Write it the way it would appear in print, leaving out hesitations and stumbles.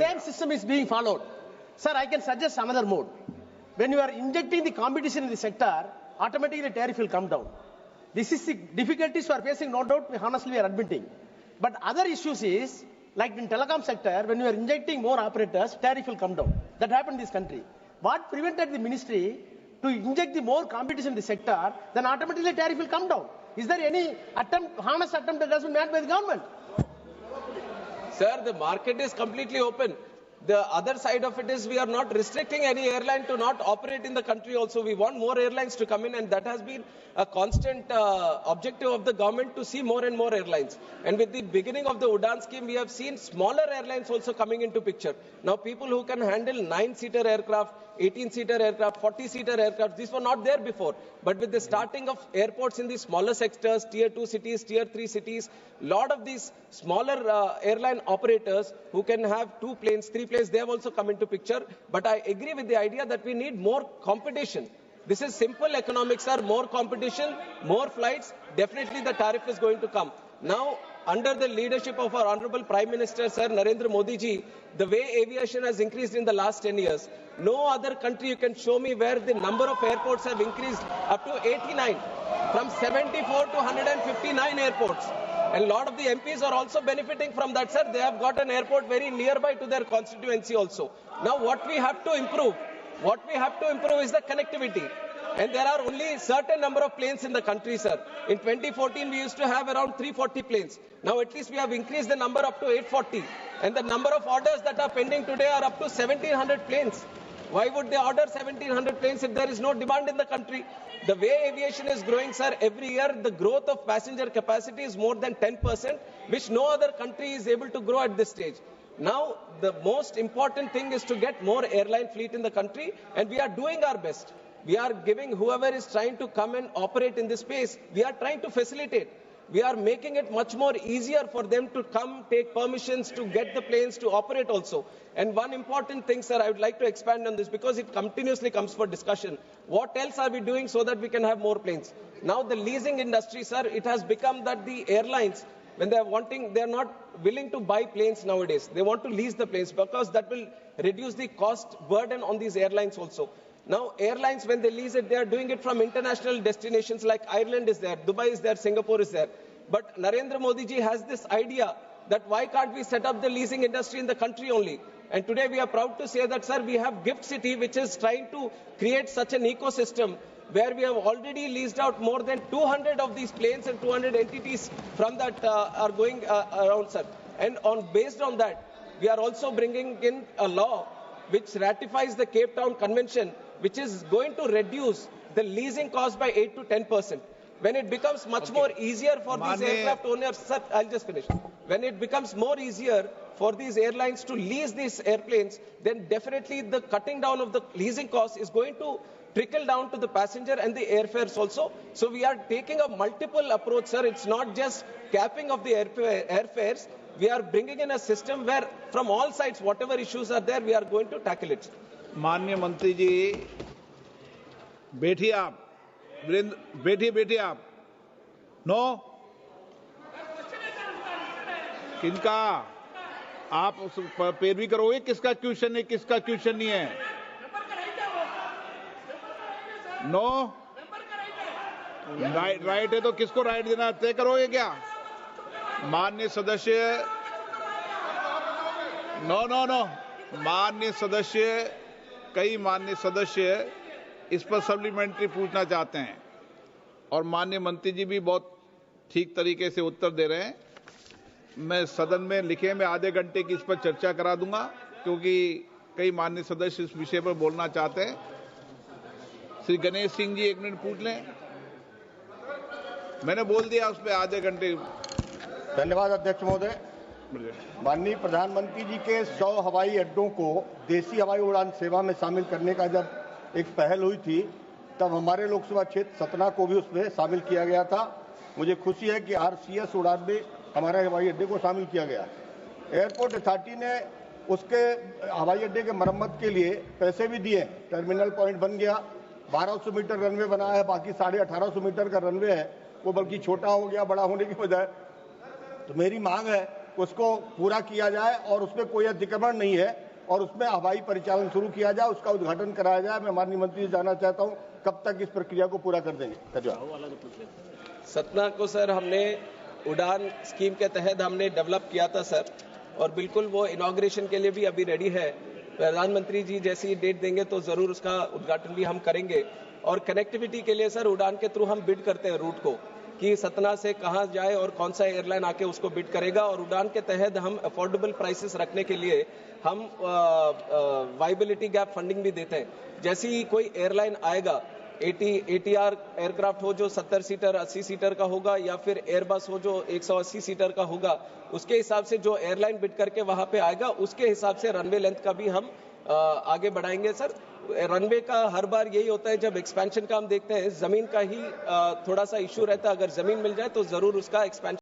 same system is being followed. Sir, I can suggest another mode. When you are injecting the competition in the sector, automatically the tariff will come down. This is the difficulties we are facing, no doubt, honestly we are admitting. But other issues is, like in telecom sector, when you are injecting more operators, tariff will come down. That happened in this country. What prevented the ministry to inject the more competition in the sector, then automatically tariff will come down. Is there any honest attempt that has been made by the government? Sir, the market is completely open. The other side of it is we are not restricting any airline to not operate in the country also. We want more airlines to come in, and that has been a constant objective of the government to see more and more airlines. And with the beginning of the Udan scheme, we have seen smaller airlines also coming into picture. Now people who can handle 9-seater aircraft, 18-seater aircraft, 40-seater aircraft, these were not there before. But with the starting of airports in the smaller sectors, tier 2 cities, tier 3 cities, lot of these smaller airline operators who can have 2 planes, 3 planes, they have also come into picture. But I agree with the idea that we need more competition. This is simple economics, sir. More competition, more flights, definitely the tariff is going to come. Now, under the leadership of our Honorable Prime Minister, Sir Narendra Modi ji, the way aviation has increased in the last 10 years, no other country you can show me where the number of airports have increased up to 89, from 74 to 159 airports. And a lot of the MPs are also benefiting from that, sir. They have got an airport very nearby to their constituency also. Now what we have to improve is the connectivity. And there are only certain number of planes in the country, sir. In 2014, we used to have around 340 planes. Now at least we have increased the number up to 840. And the number of orders that are pending today are up to 1,700 planes. Why would they order 1,700 planes if there is no demand in the country? The way aviation is growing, sir, every year the growth of passenger capacity is more than 10%, which no other country is able to grow at this stage. Now, the most important thing is to get more airline fleet in the country, and we are doing our best. We are giving whoever is trying to come and operate in this space, we are trying to facilitate. We are making it much more easier for them to come, take permissions, to get the planes to operate also. And one important thing, sir, I would like to expand on this because it continuously comes for discussion. What else are we doing so that we can have more planes? Now the leasing industry, sir, it has become that the airlines, when they are not willing to buy planes nowadays. They want to lease the planes because that will reduce the cost burden on these airlines also. Now, airlines, when they lease it, they are doing it from international destinations like Ireland is there, Dubai is there, Singapore is there. But Narendra Modi ji has this idea that why can't we set up the leasing industry in the country only? And today we are proud to say that, sir, we have Gift City, which is trying to create such an ecosystem where we have already leased out more than 200 of these planes and 200 entities from that are going around, sir. And based on that, we are also bringing in a law which ratifies the Cape Town Convention, which is going to reduce the leasing cost by 8 to 10%. When it becomes much more easier for these aircraft owners, sir, I'll just finish. When it becomes more easier for these airlines to lease these airplanes, then definitely the cutting down of the leasing cost is going to trickle down to the passenger and the airfares also. So we are taking a multiple approach, sir. It's not just capping of the airfares. We are bringing in a system where from all sides, whatever issues are there, we are going to tackle it. माननीय मंत्री जी, बैठिए आप, बैठिए आप। No, किनका आप पैरवी करोगे? किसका क्वेश्चन है, किसका क्वेश्चन नहीं है? नो, राइट है तो किसको राइट देना तय करोगे क्या? माननीय सदस्य, नो, माननीय सदस्य, कई माननीय सदस्य इस पर सप्लीमेंट्री पूछना चाहते हैं और माननीय मंत्री जी भी बहुत ठीक तरीके से उत्तर दे रहे हैं। मैं सदन में लिखे में आधे घंटे की इस पर चर्चा करा दूंगा क्योंकि कई माननीय सदस्य इस विषय पर बोलना चाहते हैं। श्री गणेश सिंह जी 1 मिनट पूछ लें। मैंने बोल दिया उस पर आधे घंटे। धन्यवाद अध्यक्ष महोदय। माननीय प्रधानमंत्री जी के 100 हवाई अड्डों को देसी हवाई उड़ान सेवा में शामिल करने का जब एक पहल हुई थी, तब हमारे लोकसभा क्षेत्र सतना को भी उसमें शामिल किया गया था। मुझे खुशी है कि RCS उड़ान में हमारे हवाई अड्डे को शामिल किया गया। एयरपोर्ट अथॉरिटी ने उसके हवाई अड्डे के मरम्मत के लिए पैसे भी दिए। टर्मिनल पॉइंट बन गया, 1200 मीटर रनवे बना है, बाकी 1850 मीटर का रनवे है, वो बल्कि छोटा हो गया बड़ा होने की बजाय। तो मेरी मांग है उसको पूरा किया जाए और उसमें कोई अतिक्रमण नहीं है और उसमें हवाई परिचालन शुरू किया जाए, उसका उद्घाटन कराया जाए। मैं माननीय मंत्री से जानना चाहता हूं कब तक इस प्रक्रिया को पूरा कर देंगे। धन्यवाद। सतना को सर हमने उड़ान स्कीम के तहत हमने डेवलप किया था सर, और बिल्कुल वो इनॉग्रेशन के लिए भी अभी रेडी है। प्रधानमंत्री जी जैसी डेट देंगे तो जरूर उसका उद्घाटन भी हम करेंगे। और कनेक्टिविटी के लिए सर उड़ान के थ्रू हम बिड करते हैं रूट को कि सतना से कहां जाए और कौन सा एयरलाइन आके उसको बिड करेगा, और उड़ान के तहत हम अफोर्डेबल प्राइसेस रखने के लिए हम वाइबिलिटी गैप फंडिंग भी देते हैं। जैसे ही कोई एयरलाइन आएगा, ATR एयरक्राफ्ट हो जो 70 सीटर 80 सीटर का होगा, या फिर एयरबस हो जो 180 सीटर का होगा, उसके हिसाब से जो एयरलाइन बिड करके वहां पे आएगा उसके हिसाब से रनवे लेंथ का भी हम आगे बढ़ाएंगे सर। रनवे का हर बार यही होता है, जब एक्सपेंशन का हम देखते हैं जमीन का ही थोड़ा सा इश्यू रहता है। अगर जमीन मिल जाए तो जरूर उसका एक्सपेंशन